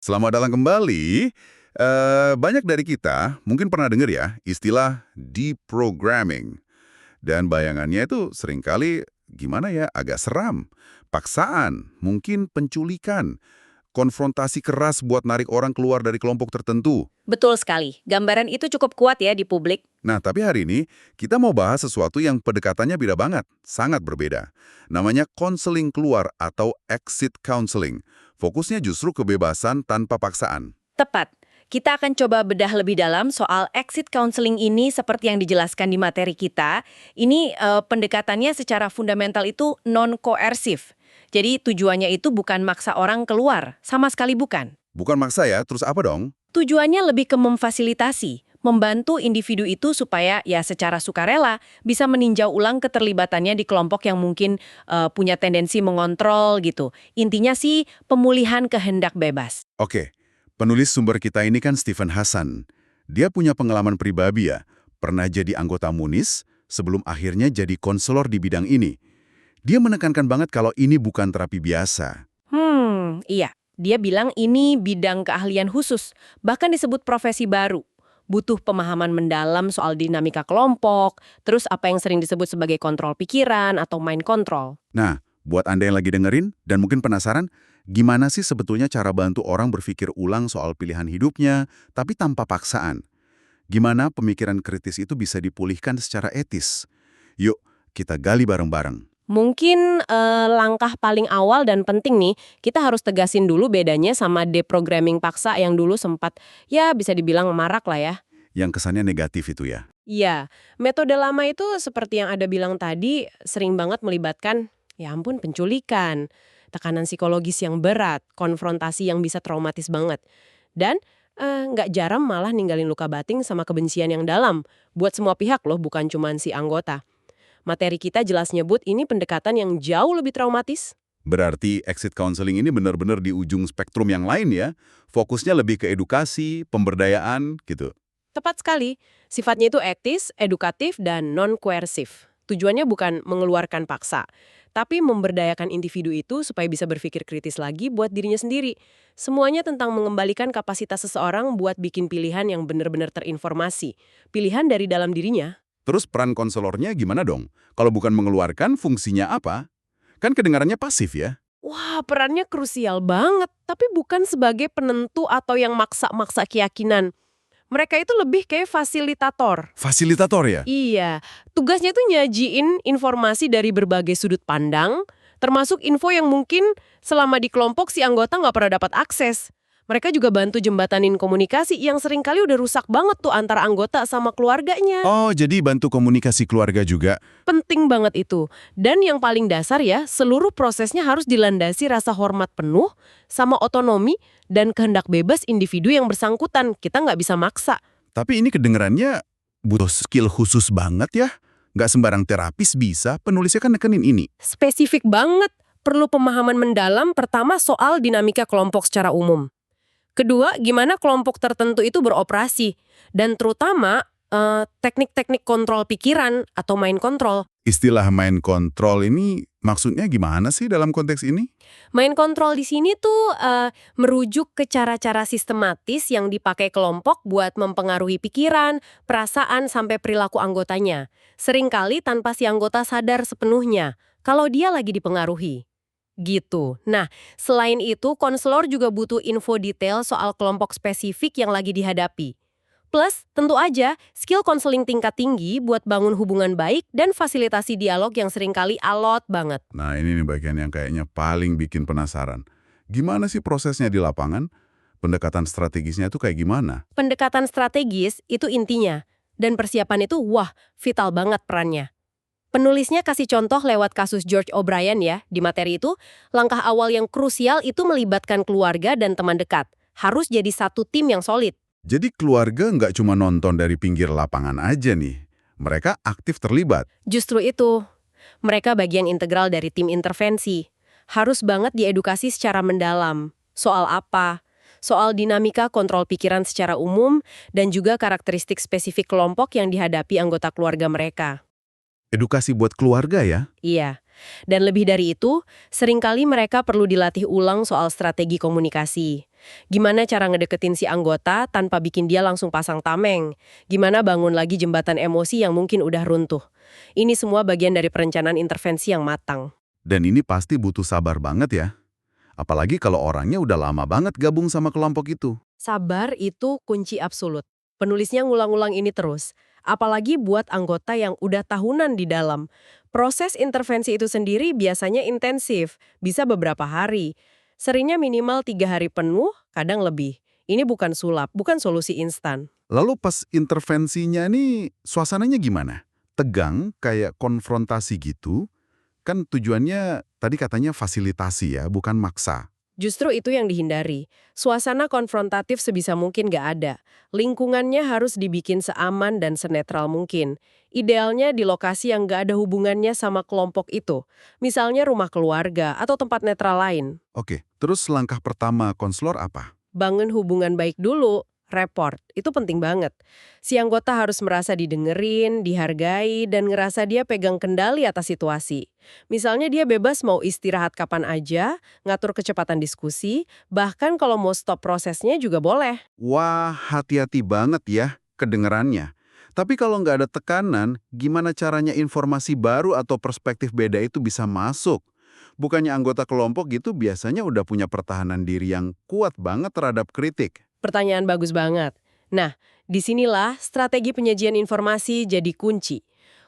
Selamat datang kembali. Banyak dari kita mungkin pernah dengar ya istilah deprogramming. Dan bayangannya itu seringkali gimana ya, agak seram. Paksaan, mungkin penculikan, konfrontasi keras buat narik orang keluar dari kelompok tertentu. Betul sekali. Gambaran itu cukup kuat ya di publik. Nah, tapi hari ini kita mau bahas sesuatu yang pendekatannya beda banget, sangat berbeda. Namanya konseling keluar atau exit counseling. Fokusnya justru kebebasan tanpa paksaan. Tepat. Kita akan coba bedah lebih dalam soal exit counseling ini seperti yang dijelaskan di materi kita. Ini pendekatannya secara fundamental itu non-koersif. Jadi tujuannya itu bukan maksa orang keluar, sama sekali bukan. Bukan maksa ya, terus apa dong? Tujuannya lebih ke memfasilitasi, membantu individu itu supaya ya secara sukarela bisa meninjau ulang keterlibatannya di kelompok yang mungkin punya tendensi mengontrol gitu. Intinya sih pemulihan kehendak bebas. Oke, penulis sumber kita ini kan Stephen Hassan. Dia punya pengalaman pribadi ya, pernah jadi anggota MUNIS sebelum akhirnya jadi konselor di bidang ini. Dia menekankan banget kalau ini bukan terapi biasa. Iya. Dia bilang ini bidang keahlian khusus, bahkan disebut profesi baru. Butuh pemahaman mendalam soal dinamika kelompok, terus apa yang sering disebut sebagai kontrol pikiran atau mind control. Nah, buat Anda yang lagi dengerin dan mungkin penasaran, gimana sih sebetulnya cara bantu orang berpikir ulang soal pilihan hidupnya, tapi tanpa paksaan? Gimana pemikiran kritis itu bisa dipulihkan secara etis? Yuk, kita gali bareng-bareng. Mungkin langkah paling awal dan penting nih, kita harus tegasin dulu bedanya sama deprogramming paksa yang dulu sempat, ya bisa dibilang marak lah ya. Yang kesannya negatif itu ya. Iya, metode lama itu seperti yang Ada bilang tadi, sering banget melibatkan, ya ampun, penculikan, tekanan psikologis yang berat, konfrontasi yang bisa traumatis banget. Dan nggak jarang malah ninggalin luka batin sama kebencian yang dalam, buat semua pihak loh, bukan cuma si anggota. Materi kita jelas nyebut ini pendekatan yang jauh lebih traumatis. Berarti exit counseling ini benar-benar di ujung spektrum yang lain ya. Fokusnya lebih ke edukasi, pemberdayaan, gitu. Tepat sekali, sifatnya itu etis, edukatif, dan non-koersif. Tujuannya bukan mengeluarkan paksa, tapi memberdayakan individu itu supaya bisa berpikir kritis lagi buat dirinya sendiri. Semuanya tentang mengembalikan kapasitas seseorang buat bikin pilihan yang benar-benar terinformasi. Pilihan dari dalam dirinya. Terus peran konselornya gimana dong? Kalau bukan mengeluarkan, fungsinya apa? Kan kedengarannya pasif ya? Wah, perannya krusial banget, tapi bukan sebagai penentu atau yang maksa-maksa keyakinan. Mereka itu lebih kayak fasilitator. Fasilitator ya? Iya, tugasnya tuh nyajiin informasi dari berbagai sudut pandang, termasuk info yang mungkin selama di kelompok si anggota nggak pernah dapat akses. Mereka juga bantu jembatanin komunikasi yang seringkali udah rusak banget tuh antara anggota sama keluarganya. Oh, jadi bantu komunikasi keluarga juga. Penting banget itu. Dan yang paling dasar ya, seluruh prosesnya harus dilandasi rasa hormat penuh sama otonomi dan kehendak bebas individu yang bersangkutan. Kita nggak bisa maksa. Tapi ini kedengarannya butuh skill khusus banget ya. Nggak sembarang terapis bisa, penulisnya kan nekenin ini. Spesifik banget. Perlu pemahaman mendalam pertama soal dinamika kelompok secara umum. Kedua, gimana kelompok tertentu itu beroperasi. Dan terutama teknik-teknik kontrol pikiran atau mind control. Istilah mind control ini maksudnya gimana sih dalam konteks ini? Mind control di sini tuh merujuk ke cara-cara sistematis yang dipakai kelompok buat mempengaruhi pikiran, perasaan, sampai perilaku anggotanya. Seringkali tanpa si anggota sadar sepenuhnya kalau dia lagi dipengaruhi. Gitu. Nah, selain itu, konselor juga butuh info detail soal kelompok spesifik yang lagi dihadapi. Plus, tentu aja, skill konseling tingkat tinggi buat bangun hubungan baik dan fasilitasi dialog yang seringkali alot banget. Nah, ini nih bagian yang kayaknya paling bikin penasaran. Gimana sih prosesnya di lapangan? Pendekatan strategisnya itu kayak gimana? Pendekatan strategis itu intinya, dan persiapan itu vital banget perannya. Penulisnya kasih contoh lewat kasus George O'Brien ya. Di materi itu, langkah awal yang krusial itu melibatkan keluarga dan teman dekat. Harus jadi satu tim yang solid. Jadi keluarga nggak cuma nonton dari pinggir lapangan aja nih. Mereka aktif terlibat. Justru itu, mereka bagian integral dari tim intervensi. Harus banget diedukasi secara mendalam. Soal apa? Soal dinamika kontrol pikiran secara umum dan juga karakteristik spesifik kelompok yang dihadapi anggota keluarga mereka. Edukasi buat keluarga ya? Iya, dan lebih dari itu, seringkali mereka perlu dilatih ulang soal strategi komunikasi. Gimana cara ngedeketin si anggota tanpa bikin dia langsung pasang tameng? Gimana bangun lagi jembatan emosi yang mungkin udah runtuh? Ini semua bagian dari perencanaan intervensi yang matang. Dan ini pasti butuh sabar banget ya. Apalagi kalau orangnya udah lama banget gabung sama kelompok itu. Sabar itu kunci absolut. Penulisnya ngulang-ulang ini terus. Apalagi buat anggota yang udah tahunan di dalam. Proses intervensi itu sendiri biasanya intensif, bisa beberapa hari. Seringnya minimal 3 hari penuh, kadang lebih. Ini bukan sulap, bukan solusi instan. Lalu pas intervensinya nih, suasananya gimana? Tegang, kayak konfrontasi gitu? Kan tujuannya tadi katanya fasilitasi ya, bukan maksa. Justru itu yang dihindari. Suasana konfrontatif sebisa mungkin nggak ada. Lingkungannya harus dibikin seaman dan senetral mungkin. Idealnya di lokasi yang nggak ada hubungannya sama kelompok itu. Misalnya rumah keluarga atau tempat netral lain. Oke, terus langkah pertama konselor apa? Bangun hubungan baik dulu. Report, itu penting banget. Si anggota harus merasa didengerin, dihargai, dan ngerasa dia pegang kendali atas situasi. Misalnya dia bebas mau istirahat kapan aja, ngatur kecepatan diskusi, bahkan kalau mau stop prosesnya juga boleh. Wah, hati-hati banget ya kedengerannya. Tapi kalau nggak ada tekanan, gimana caranya informasi baru atau perspektif beda itu bisa masuk? Bukannya anggota kelompok gitu biasanya udah punya pertahanan diri yang kuat banget terhadap kritik. Pertanyaan bagus banget. Nah, disinilah strategi penyajian informasi jadi kunci.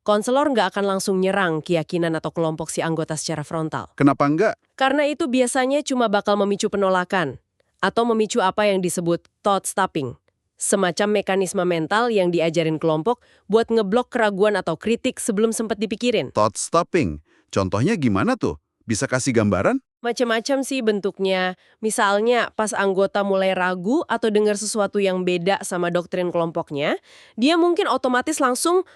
Konselor nggak akan langsung nyerang keyakinan atau kelompok si anggota secara frontal. Kenapa enggak? Karena itu biasanya cuma bakal memicu penolakan atau memicu apa yang disebut thought stopping. Semacam mekanisme mental yang diajarin kelompok buat ngeblok keraguan atau kritik sebelum sempat dipikirin. Thought stopping. Contohnya gimana tuh? Bisa kasih gambaran? Macam-macam sih bentuknya. Misalnya pas anggota mulai ragu atau dengar sesuatu yang beda sama doktrin kelompoknya, dia mungkin otomatis langsung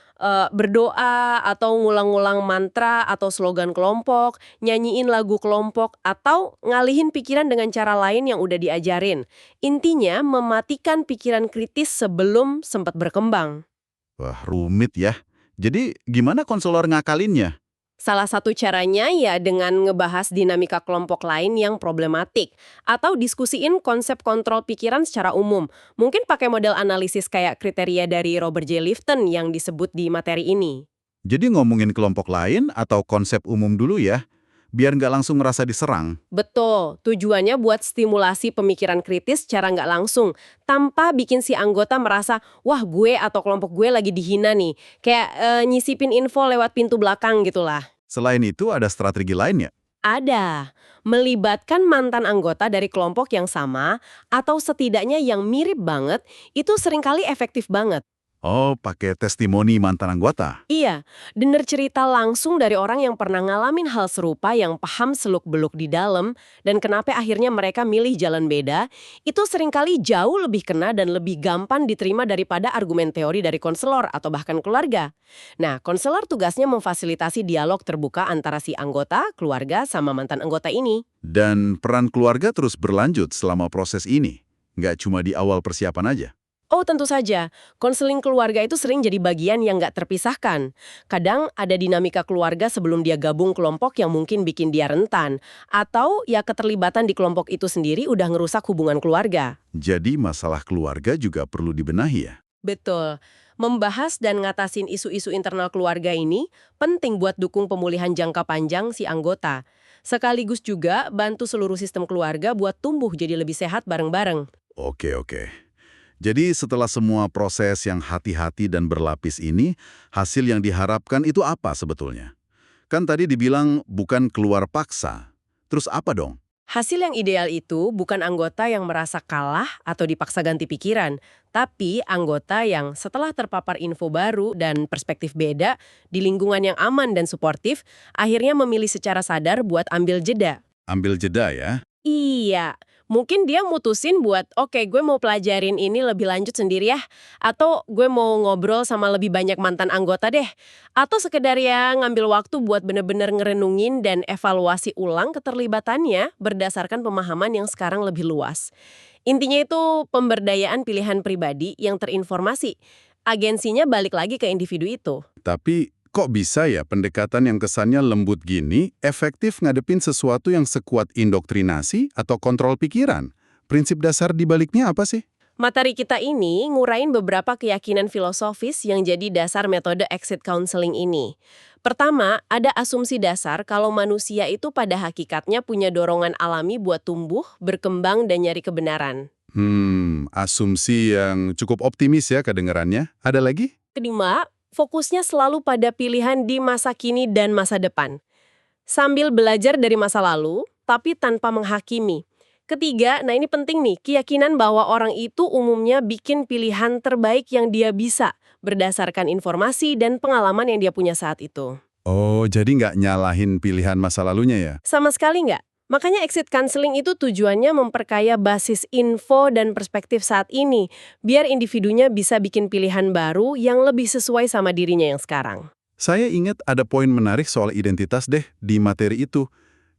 berdoa atau ngulang-ngulang mantra atau slogan kelompok, nyanyiin lagu kelompok, atau ngalihin pikiran dengan cara lain yang udah diajarin. Intinya mematikan pikiran kritis sebelum sempat berkembang. Wah, rumit ya. Jadi gimana konselor ngakalinnya? Salah satu caranya ya dengan ngebahas dinamika kelompok lain yang problematik atau diskusiin konsep kontrol pikiran secara umum. Mungkin pakai model analisis kayak kriteria dari Robert J. Lifton yang disebut di materi ini. Jadi ngomongin kelompok lain atau konsep umum dulu ya, biar nggak langsung ngerasa diserang. Betul, tujuannya buat stimulasi pemikiran kritis secara nggak langsung, tanpa bikin si anggota merasa, wah gue atau kelompok gue lagi dihina nih. Kayak nyisipin info lewat pintu belakang gitulah. Selain itu ada strategi lainnya. Ada. Melibatkan mantan anggota dari kelompok yang sama atau setidaknya yang mirip banget, itu seringkali efektif banget. Oh, pakai testimoni mantan anggota. Iya, denger cerita langsung dari orang yang pernah ngalamin hal serupa yang paham seluk-beluk di dalam dan kenapa akhirnya mereka milih jalan beda, itu seringkali jauh lebih kena dan lebih gampang diterima daripada argumen teori dari konselor atau bahkan keluarga. Nah, konselor tugasnya memfasilitasi dialog terbuka antara si anggota, keluarga, sama mantan anggota ini. Dan peran keluarga terus berlanjut selama proses ini. Nggak cuma di awal persiapan aja. Oh tentu saja, konseling keluarga itu sering jadi bagian yang nggak terpisahkan. Kadang ada dinamika keluarga sebelum dia gabung kelompok yang mungkin bikin dia rentan. Atau ya keterlibatan di kelompok itu sendiri udah ngerusak hubungan keluarga. Jadi masalah keluarga juga perlu dibenahi ya? Betul. Membahas dan ngatasin isu-isu internal keluarga ini penting buat dukung pemulihan jangka panjang si anggota. Sekaligus juga bantu seluruh sistem keluarga buat tumbuh jadi lebih sehat bareng-bareng. Oke. Jadi setelah semua proses yang hati-hati dan berlapis ini, hasil yang diharapkan itu apa sebetulnya? Kan tadi dibilang bukan keluar paksa. Terus apa dong? Hasil yang ideal itu bukan anggota yang merasa kalah atau dipaksa ganti pikiran, tapi anggota yang setelah terpapar info baru dan perspektif beda di lingkungan yang aman dan suportif, akhirnya memilih secara sadar buat ambil jeda. Ambil jeda ya? Iya, mungkin dia mutusin buat, oke, gue mau pelajarin ini lebih lanjut sendiri ya. Atau gue mau ngobrol sama lebih banyak mantan anggota deh. Atau sekedar ya ngambil waktu buat bener-bener ngerenungin dan evaluasi ulang keterlibatannya berdasarkan pemahaman yang sekarang lebih luas. Intinya itu pemberdayaan pilihan pribadi yang terinformasi. Agensinya balik lagi ke individu itu. Tapi kok bisa ya pendekatan yang kesannya lembut gini efektif ngadepin sesuatu yang sekuat indoktrinasi atau kontrol pikiran? Prinsip dasar di baliknya apa sih? Materi kita ini ngurain beberapa keyakinan filosofis yang jadi dasar metode exit counseling ini. Pertama, ada asumsi dasar kalau manusia itu pada hakikatnya punya dorongan alami buat tumbuh, berkembang, dan nyari kebenaran. Asumsi yang cukup optimis ya kedengarannya. Ada lagi? Kedua, fokusnya selalu pada pilihan di masa kini dan masa depan. Sambil belajar dari masa lalu, tapi tanpa menghakimi. Ketiga, nah ini penting nih, keyakinan bahwa orang itu umumnya bikin pilihan terbaik yang dia bisa, berdasarkan informasi dan pengalaman yang dia punya saat itu. Oh, jadi nggak nyalahin pilihan masa lalunya ya? Sama sekali nggak. Makanya exit counseling itu tujuannya memperkaya basis info dan perspektif saat ini, biar individunya bisa bikin pilihan baru yang lebih sesuai sama dirinya yang sekarang. Saya ingat ada poin menarik soal identitas deh di materi itu.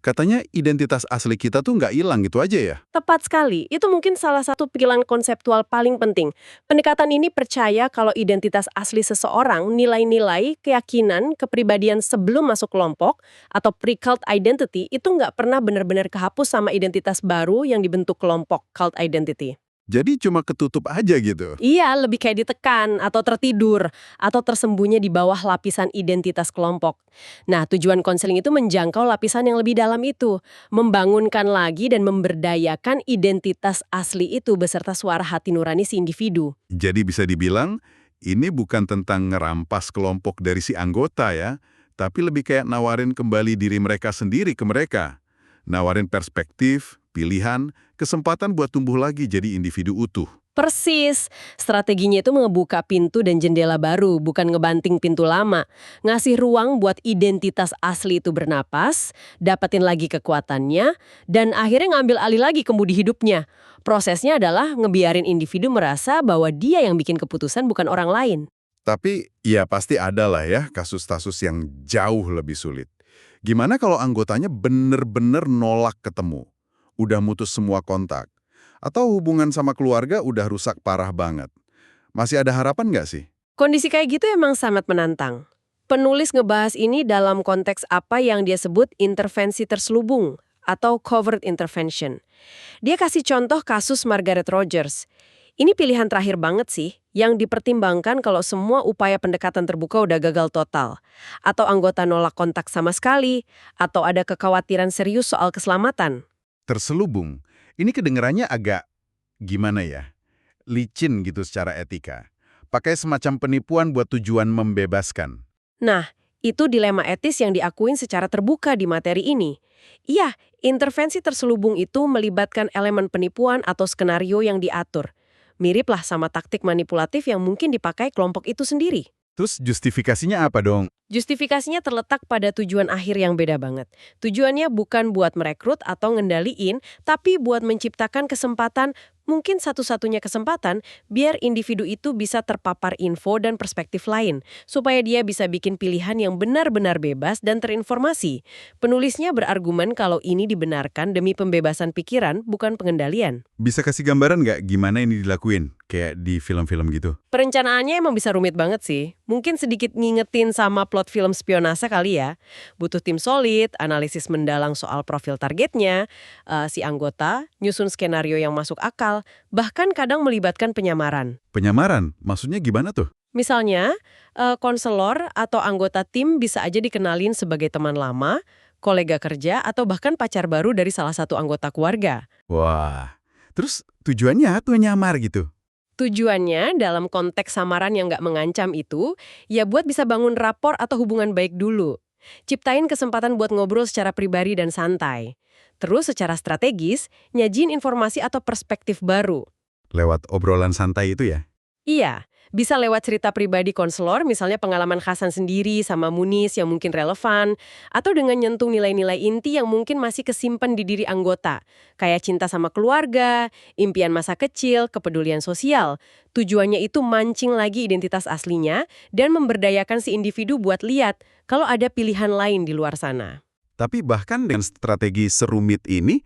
Katanya identitas asli kita tuh nggak hilang gitu aja ya? Tepat sekali, itu mungkin salah satu pilar konseptual paling penting. Pendekatan ini percaya kalau identitas asli seseorang, nilai-nilai, keyakinan, kepribadian sebelum masuk kelompok, atau pre-cult identity, itu nggak pernah benar-benar kehapus sama identitas baru yang dibentuk kelompok, cult identity. Jadi cuma ketutup aja gitu. Iya, lebih kayak ditekan, atau tertidur, atau tersembunyi di bawah lapisan identitas kelompok. Nah, tujuan konseling itu menjangkau lapisan yang lebih dalam itu, membangunkan lagi dan memberdayakan identitas asli itu beserta suara hati nurani si individu. Jadi bisa dibilang, ini bukan tentang ngerampas kelompok dari si anggota ya, tapi lebih kayak nawarin kembali diri mereka sendiri ke mereka. Nawarin perspektif, pilihan, kesempatan buat tumbuh lagi jadi individu utuh. Persis, strateginya itu ngebuka pintu dan jendela baru, bukan ngebanting pintu lama. Ngasih ruang buat identitas asli itu bernapas, dapetin lagi kekuatannya, dan akhirnya ngambil alih lagi kemudi hidupnya. Prosesnya adalah ngebiarin individu merasa bahwa dia yang bikin keputusan bukan orang lain. Tapi ya pasti ada lah ya kasus-kasus yang jauh lebih sulit. Gimana kalau anggotanya bener-bener nolak ketemu? Udah mutus semua kontak? Atau hubungan sama keluarga udah rusak parah banget? Masih ada harapan nggak sih? Kondisi kayak gitu emang sangat menantang. Penulis ngebahas ini dalam konteks apa yang dia sebut intervensi terselubung atau covert intervention. Dia kasih contoh kasus Margaret Rogers. Ini pilihan terakhir banget sih, yang dipertimbangkan kalau semua upaya pendekatan terbuka udah gagal total. Atau anggota nolak kontak sama sekali, atau ada kekhawatiran serius soal keselamatan. Terselubung. Ini kedengerannya agak gimana ya? Licin gitu secara etika. Pakai semacam penipuan buat tujuan membebaskan. Nah, itu dilema etis yang diakuin secara terbuka di materi ini. Iya, intervensi terselubung itu melibatkan elemen penipuan atau skenario yang diatur. Miriplah sama taktik manipulatif yang mungkin dipakai kelompok itu sendiri. Terus justifikasinya apa dong? Justifikasinya terletak pada tujuan akhir yang beda banget. Tujuannya bukan buat merekrut atau ngendaliin, tapi buat menciptakan kesempatan, mungkin satu-satunya kesempatan, biar individu itu bisa terpapar info dan perspektif lain, supaya dia bisa bikin pilihan yang benar-benar bebas dan terinformasi. Penulisnya berargumen kalau ini dibenarkan demi pembebasan pikiran, bukan pengendalian. Bisa kasih gambaran nggak gimana ini dilakuin? Kayak di film-film gitu. Perencanaannya emang bisa rumit banget sih. Mungkin sedikit ngingetin sama plot film spionase kali ya. Butuh tim solid, analisis mendalam soal profil targetnya, si anggota, nyusun skenario yang masuk akal, bahkan kadang melibatkan penyamaran. Penyamaran? Maksudnya gimana tuh? Misalnya, konselor atau anggota tim bisa aja dikenalin sebagai teman lama, kolega kerja, atau bahkan pacar baru dari salah satu anggota keluarga. Wah, terus tujuannya tuh nyamar gitu? Tujuannya dalam konteks samaran yang nggak mengancam itu, ya buat bisa bangun rapor atau hubungan baik dulu. Ciptain kesempatan buat ngobrol secara pribadi dan santai. Terus secara strategis, nyajin informasi atau perspektif baru. Lewat obrolan santai itu ya? Iya, bisa lewat cerita pribadi konselor, misalnya pengalaman Hasan sendiri sama Munis yang mungkin relevan, atau dengan nyentuh nilai-nilai inti yang mungkin masih kesimpan di diri anggota, kayak cinta sama keluarga, impian masa kecil, kepedulian sosial. Tujuannya itu mancing lagi identitas aslinya dan memberdayakan si individu buat lihat kalau ada pilihan lain di luar sana. Tapi bahkan dengan strategi serumit ini,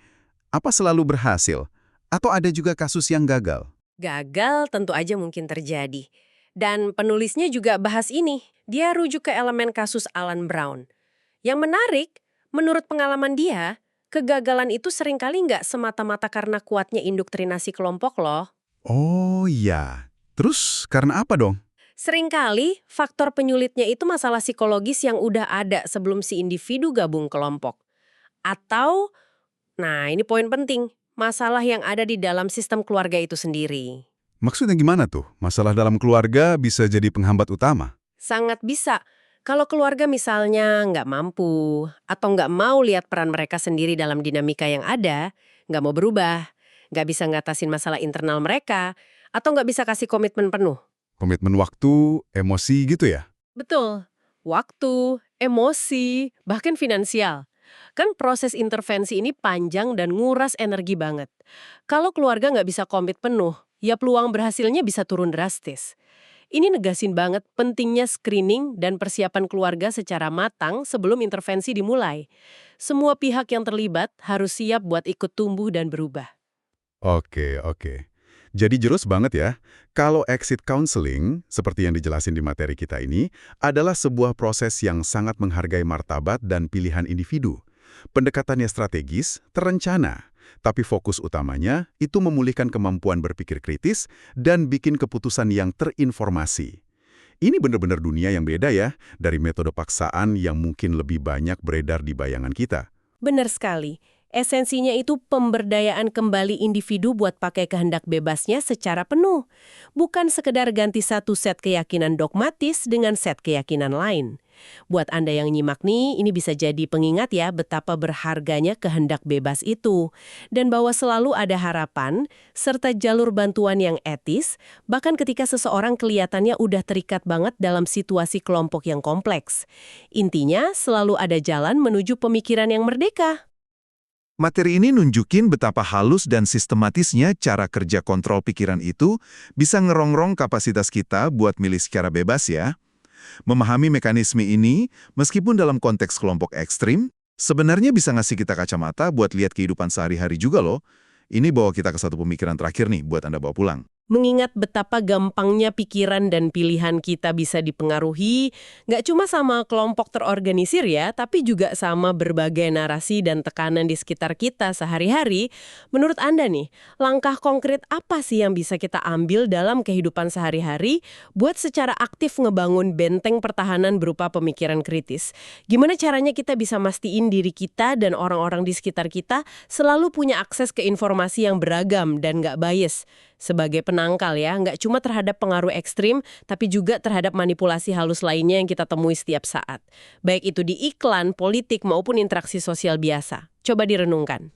apa selalu berhasil? Atau ada juga kasus yang gagal? Gagal tentu aja mungkin terjadi. Dan penulisnya juga bahas ini. Dia rujuk ke elemen kasus Alan Brown. Yang menarik, menurut pengalaman dia, Kegagalan itu seringkali nggak semata-mata karena kuatnya indoktrinasi kelompok loh. Oh iya. Terus karena apa dong? Seringkali faktor penyulitnya itu masalah psikologis yang udah ada sebelum si individu gabung kelompok. Atau, nah ini poin penting, masalah yang ada di dalam sistem keluarga itu sendiri. Maksudnya gimana tuh? Masalah dalam keluarga bisa jadi penghambat utama? Sangat bisa. Kalau keluarga misalnya nggak mampu, atau nggak mau lihat peran mereka sendiri dalam dinamika yang ada, nggak mau berubah, nggak bisa ngatasin masalah internal mereka, atau nggak bisa kasih komitmen penuh. Komitmen waktu, emosi gitu ya? Betul. Waktu, emosi, bahkan finansial. Kan proses intervensi ini panjang dan nguras energi banget. Kalau keluarga nggak bisa komit penuh, ya peluang berhasilnya bisa turun drastis. Ini negasin banget pentingnya screening dan persiapan keluarga secara matang sebelum intervensi dimulai. Semua pihak yang terlibat harus siap buat ikut tumbuh dan berubah. Oke, oke. Jadi jelas banget ya, kalau exit counseling, seperti yang dijelasin di materi kita ini, adalah sebuah proses yang sangat menghargai martabat dan pilihan individu. Pendekatannya strategis, terencana, tapi fokus utamanya itu memulihkan kemampuan berpikir kritis dan bikin keputusan yang terinformasi. Ini benar-benar dunia yang beda ya, dari metode paksaan yang mungkin lebih banyak beredar di bayangan kita. Benar sekali. Esensinya itu pemberdayaan kembali individu buat pakai kehendak bebasnya secara penuh. Bukan sekedar ganti satu set keyakinan dogmatis dengan set keyakinan lain. Buat Anda yang nyimak nih, ini bisa jadi pengingat ya betapa berharganya kehendak bebas itu. Dan bahwa selalu ada harapan, serta jalur bantuan yang etis, bahkan ketika seseorang kelihatannya udah terikat banget dalam situasi kelompok yang kompleks. Intinya, selalu ada jalan menuju pemikiran yang merdeka. Materi ini nunjukin betapa halus dan sistematisnya cara kerja kontrol pikiran itu bisa ngerongrong kapasitas kita buat milih secara bebas ya. Memahami mekanisme ini, meskipun dalam konteks kelompok ekstrim, sebenarnya bisa ngasih kita kacamata buat lihat kehidupan sehari-hari juga loh. Ini bawa kita ke satu pemikiran terakhir nih buat Anda bawa pulang. Mengingat betapa gampangnya pikiran dan pilihan kita bisa dipengaruhi, nggak cuma sama kelompok terorganisir ya, tapi juga sama berbagai narasi dan tekanan di sekitar kita sehari-hari. Menurut Anda nih, langkah konkret apa sih yang bisa kita ambil dalam kehidupan sehari-hari buat secara aktif ngebangun benteng pertahanan berupa pemikiran kritis? Gimana caranya kita bisa mastiin diri kita dan orang-orang di sekitar kita selalu punya akses ke informasi yang beragam dan nggak bias? Sebagai penangkal ya, nggak cuma terhadap pengaruh ekstrim, tapi juga terhadap manipulasi halus lainnya yang kita temui setiap saat. Baik itu di iklan, politik, maupun interaksi sosial biasa. Coba direnungkan.